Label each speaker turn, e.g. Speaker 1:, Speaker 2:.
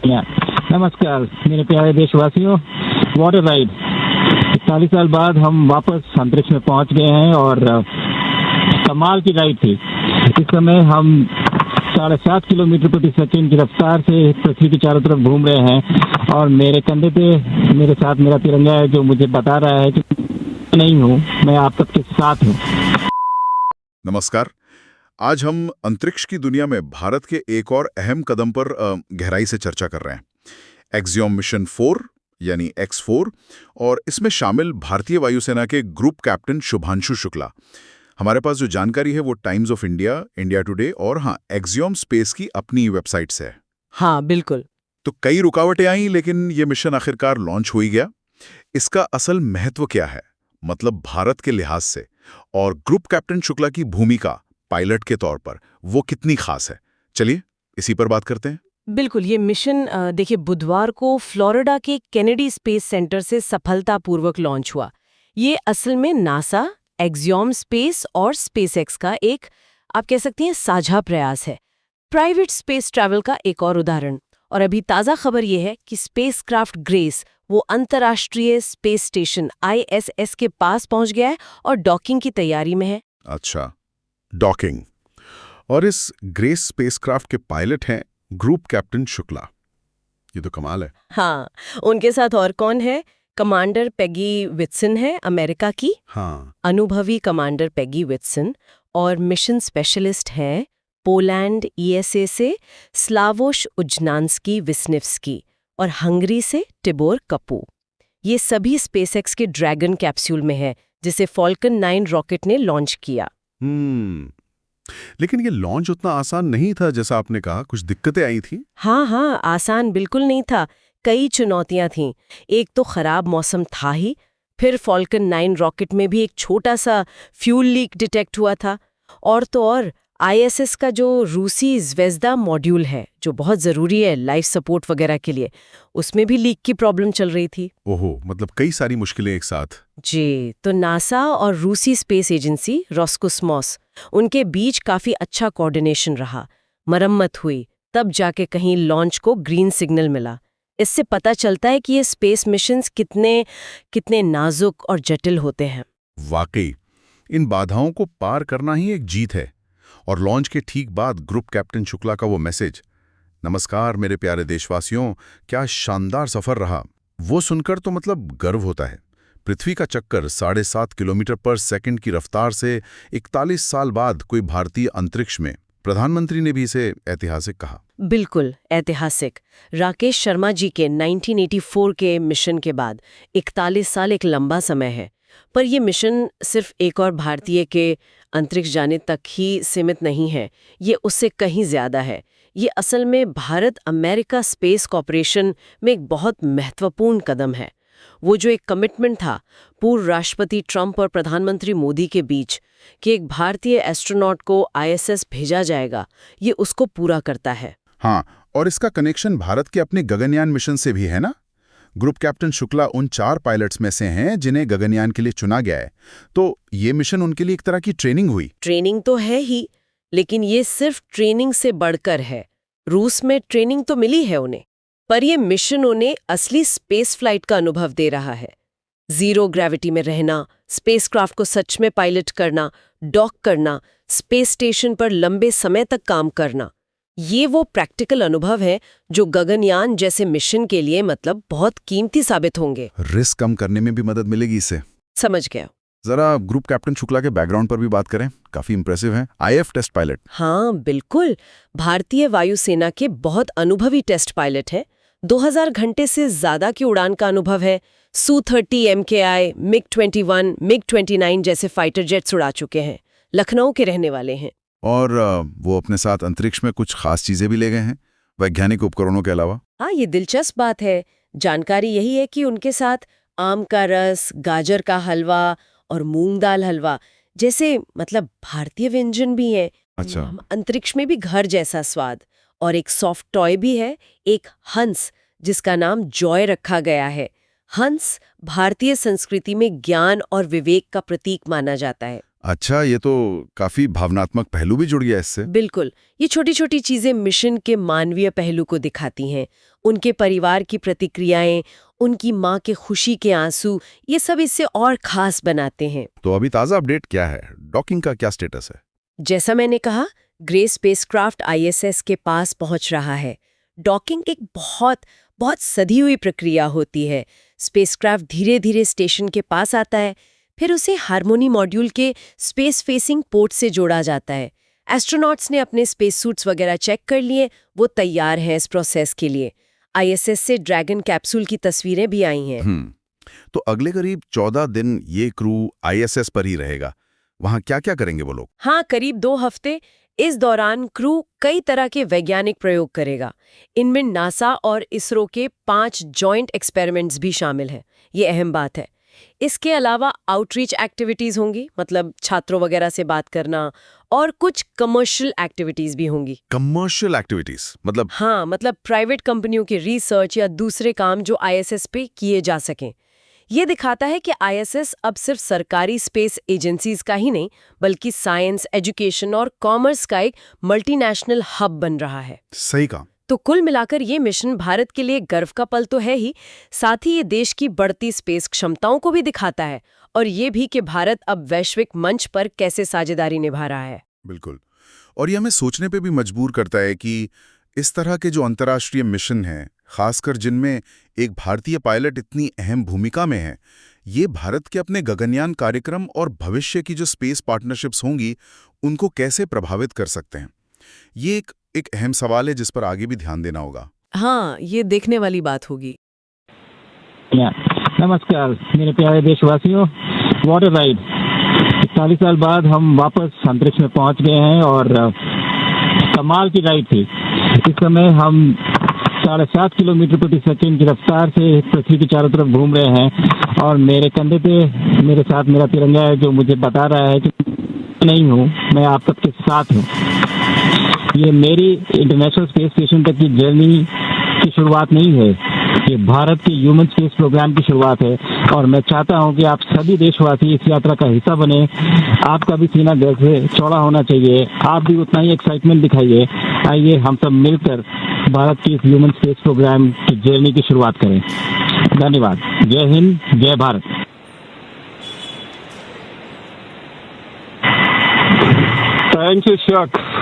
Speaker 1: या नमस्कार मेरे प्यारे देशवासियों। वाटर राइड 41 साल बाद हम वापस अंतरिक्ष में पहुंच गए हैं और कमाल की राइड थी। इस समय हम 7.5 किलोमीटर प्रति सेकंड की रफ्तार से पृथ्वी के चारों तरफ घूम रहे हैं और मेरे कंधे पे मेरे साथ मेरा तिरंगा है जो मुझे बता रहा है कि नहीं हूँ, मैं आप सबके साथ हूँ।
Speaker 2: नमस्कार। आज हम अंतरिक्ष की दुनिया में भारत के एक और अहम कदम पर गहराई से चर्चा कर रहे हैं। एक्सियोम मिशन 4 यानी X4 और इसमें शामिल भारतीय वायुसेना के ग्रुप कैप्टन शुभांशु शुक्ला। हमारे पास जो जानकारी है वो times of India, India today और एक्सियोम स्पेस की अपनी वेबसाइट से है।
Speaker 3: हाँ बिल्कुल।
Speaker 2: तो कई रुकावटें आई लेकिन ये मिशन आखिरकार लॉन्च हो ही गया। इसका असल महत्व क्या है, मतलब भारत के लिहाज से, और ग्रुप कैप्टन शुक्ला की भूमिका पायलट के तौर पर वो कितनी खास है? चलिए इसी पर बात करते हैं।
Speaker 3: बिल्कुल, ये मिशन देखिए बुधवार को फ्लोरिडा के केनेडी स्पेस सेंटर से सफलतापूर्वक लॉन्च हुआ। ये असल में नासा, एक्सियोम स्पेस और स्पेसएक्स का एक, आप कह सकती हैं, साझा प्रयास है। प्राइवेट स्पेस ट्रैवल का एक और उदाहरण। और अभी ताज़ा खबर ये है कि स्पेसक्राफ्ट ग्रेस वो अंतर्राष्ट्रीय स्पेस स्टेशन ISS के पास पहुंच गया है और डॉकिंग की तैयारी में है।
Speaker 2: अच्छा, डॉकिंग। और इस ग्रेस स्पेसक्राफ्ट के पायलट हैं ग्रुप कैप्टन शुक्ला। ये तो कमाल है।
Speaker 3: हाँ, उनके साथ और कौन है? कमांडर पेगी विट्सन है अमेरिका की।
Speaker 2: हाँ,
Speaker 3: अनुभवी कमांडर पेगी विट्सन। और मिशन स्पेशलिस्ट हैं पोलैंड ESA से स्लावोश उजनान्स्की विस्निव्स्की और हंगरी से टिबोर कपू। ये सभी स्पेसएक्स के ड्रैगन कैप्सूल में है जिसे फॉल्कन 9 रॉकेट ने लॉन्च किया।
Speaker 2: लेकिन ये लॉन्च उतना आसान नहीं था जैसा आपने कहा, कुछ दिक्कतें आई थी।
Speaker 3: हाँ, आसान बिल्कुल नहीं था। कई चुनौतियां थीं। एक तो खराब मौसम था ही, फिर फॉल्कन 9 रॉकेट में भी एक छोटा सा फ्यूल लीक डिटेक्ट हुआ था। और तो और ISS का जो रूसी ज़्वेज़दा मॉड्यूल है, जो बहुत ज़रूरी है लाइफ सपोर्ट वगैरह के लिए, उसमें भी लीक की प्रॉब्लम चल रही थी।
Speaker 2: ओहो, मतलब कई सारी मुश्किलें एक साथ।
Speaker 3: जी, तो नासा और रूसी स्पेस एजेंसी रोस्कोस्मोस, उनके बीच काफ़ी अच्छा कोऑर्डिनेशन रहा। मरम्मत हुई, तब जाके कहीं लॉन्च को ग्रीन सिग्नल मिला। इससे पता चलता है कि ये स्पेस मिशंस कितने नाजुक और जटिल होते हैं।
Speaker 2: वाकई इन बाधाओं को पार करना ही एक जीत है। और लॉन्च के ठीक बाद ग्रुप कैप्टन शुक्ला का वो मैसेज, नमस्कार मेरे प्यारे देशवासियों, क्या शानदार सफर रहा, वो सुनकर तो मतलब गर्व होता है। पृथ्वी का चक्कर 7.5 किलोमीटर पर सेकंड की रफ्तार से 41 साल बाद कोई भारतीय अंतरिक्ष में, प्रधानमंत्री ने भी इसे ऐतिहासिक कहा।
Speaker 3: बिल्कुल ऐतिहासिक। राकेश शर्मा जी के 1984 के मिशन के बाद 41 साल एक लंबा समय है। पर यह मिशन सिर्फ एक और भारतीय के अंतरिक्ष जाने तक ही सीमित नहीं है, ये उससे कहीं ज्यादा है। ये असल में भारत अमेरिका स्पेस कॉर्पोरेशन में एक बहुत महत्वपूर्ण कदम है। वो जो एक कमिटमेंट था पूर्व राष्ट्रपति ट्रंप और प्रधानमंत्री मोदी के बीच कि एक भारतीय एस्ट्रोनॉट को ISS भेजा जाएगा, ये उसको पूरा करता है।
Speaker 2: हाँ, और इसका कनेक्शन भारत के अपने गगनयान मिशन से भी है ना। ग्रुप कैप्टन शुक्ला उन 4 पायलट्स में से हैं जिन्हें गगनयान के लिए चुना गया है। तो ये मिशन उनके लिए एक तरह की ट्रेनिंग हुई।
Speaker 3: ट्रेनिंग तो है ही, लेकिन ये सिर्फ ट्रेनिंग से बढ़कर है। रूस में ट्रेनिंग तो मिली है उन्हें, पर ये मिशन उन्हें असली स्पेस फ्लाइट का अनुभव दे रहा है। जीरो ग्रेविटी में रहना, स्पेसक्राफ्ट को सच में पायलट करना, डॉक करना, स्पेस स्टेशन पर लंबे समय तक काम करना, ये वो प्रैक्टिकल अनुभव है जो गगनयान जैसे मिशन के लिए मतलब बहुत कीमती साबित होंगे।
Speaker 2: रिस्क कम करने में भी मदद मिलेगी इससे।
Speaker 3: समझ गया।
Speaker 2: जरा ग्रुप कैप्टन शुक्ला के बैकग्राउंड पर भी बात करें, काफी इंप्रेसिव हैं। IF test pilot.
Speaker 3: हाँ बिल्कुल, भारतीय वायुसेना के बहुत अनुभवी टेस्ट पायलट हैं। 2000 घंटे से ज्यादा की उड़ान का अनुभव है। Su-30 MKI, MiG-21, MiG-29 जैसे फाइटर जेट्स उड़ा चुके हैं। लखनऊ के रहने वाले हैं।
Speaker 2: और वो अपने साथ अंतरिक्ष में कुछ खास चीजें भी ले गए हैं वैज्ञानिक उपकरणों के अलावा।
Speaker 3: हाँ, ये दिलचस्प बात है। जानकारी यही है कि उनके साथ आम का रस, गाजर का हलवा और मूंग दाल हलवा जैसे मतलब भारतीय व्यंजन भी हैं।
Speaker 2: अच्छा।
Speaker 3: अंतरिक्ष में भी घर जैसा स्वाद। और एक सॉफ्ट टॉय भी है, एक हंस जिसका नाम जॉय रखा गया है। हंस भारतीय संस्कृति में ज्ञान और विवेक का प्रतीक माना जाता है।
Speaker 2: अच्छा, ये तो काफी भावनात्मक पहलू भी जुड़ गया इससे।
Speaker 3: बिल्कुल, ये छोटी छोटी चीजें मिशन के मानवीय पहलू को दिखाती हैं। उनके परिवार की प्रतिक्रियाएं, उनकी माँ के खुशी के आंसू, ये सब इससे और खास बनाते हैं।
Speaker 2: तो अभी ताज़ा अपडेट क्या है? डॉकिंग का क्या स्टेटस है?
Speaker 3: जैसा मैंने कहा, ग्रे स्पेसक्राफ्ट ISS के पास पहुंच रहा है। डॉकिंग एक बहुत बहुत सधी हुई प्रक्रिया होती है। स्पेसक्राफ्ट धीरे धीरे स्टेशन के पास आता है, फिर उसे हार्मोनी मॉड्यूल के स्पेस फेसिंग पोर्ट से जोड़ा जाता है। एस्ट्रोनॉट्स ने अपने स्पेस सूट्स वगैरह चेक कर लिए, वो तैयार हैं इस प्रोसेस के लिए। ISS से ड्रैगन कैप्सूल की तस्वीरें भी आई हैं।
Speaker 2: तो अगले करीब 14 दिन ये क्रू ISS पर ही रहेगा। वहाँ क्या क्या करेंगे वो लोग?
Speaker 3: हाँ, करीब 2 हफ्ते। इस दौरान क्रू कई तरह के वैज्ञानिक प्रयोग करेगा। इनमें नासा और इसरो के 5 जॉइंट एक्सपेरिमेंट्स भी शामिल हैं। ये अहम बात है। इसके अलावा आउटरीच एक्टिविटीज होंगी, मतलब छात्रों वगैरह से बात करना, और कुछ कमर्शियल एक्टिविटीज भी होंगी।
Speaker 2: कमर्शियल एक्टिविटीज मतलब?
Speaker 3: हाँ, मतलब प्राइवेट कंपनियों के रिसर्च या दूसरे काम जो ISS पे किए जा सकें। ये दिखाता है कि ISS अब सिर्फ सरकारी स्पेस एजेंसीज का ही नहीं, बल्कि साइंस, एजुकेशन और कॉमर्स का एक मल्टीनेशनल हब बन रहा है।
Speaker 2: सही कहा।
Speaker 3: तो कुल मिलाकर ये मिशन भारत के लिए गर्व का पल तो है ही, साथ ही ये देश की बढ़ती स्पेस क्षमताओं को भी दिखाता है, और ये भी कि भारत अब वैश्विक मंच पर कैसे साझेदारी निभा रहा है।
Speaker 2: बिल्कुल। और ये हमें सोचने पे भी मजबूर करता है कि इस तरह के जो अंतर्राष्ट्रीय मिशन हैं, खासकर जिनमें एक भारतीय पायलट इतनी अहम भूमिका में है, ये भारत के अपने गगनयान कार्यक्रम और भविष्य की जो स्पेस पार्टनरशिप्स होंगी, उनको कैसे प्रभावित कर सकते हैं। ये एक अहम सवाल है जिस पर आगे भी ध्यान देना होगा।
Speaker 3: हाँ, ये देखने वाली बात होगी।
Speaker 1: नमस्कार मेरे प्यारे देशवासियों, वाटर राइड 40 साल बाद हम वापस अंतरिक्ष में पहुंच गए हैं और कमाल की राइड थी। इस समय हम 7.5 किलोमीटर प्रति सेकंड की रफ्तार से पृथ्वी के चारों तरफ घूम रहे हैं और मेरे कंधे पे मेरे साथ मेरा तिरंगा है, जो मुझे बता रहा है कि नहीं हूँ, मैं आप सबके साथ हूँ। ये मेरी इंटरनेशनल स्पेस स्टेशन तक की जर्नी की शुरुआत नहीं है, ये भारत के ह्यूमन स्पेस प्रोग्राम की शुरुआत है और मैं चाहता हूं कि आप सभी देशवासी इस यात्रा का हिस्सा बने। आपका भी सीना दिल से चौड़ा होना चाहिए, आप भी उतना ही एक्साइटमेंट दिखाइए। आइए हम सब मिलकर भारत की इस ह्यूमन स्पेस प्रोग्राम की जर्नी की शुरुआत करें। धन्यवाद। जय हिंद, जय भारत।
Speaker 4: थैंक यू शख्स।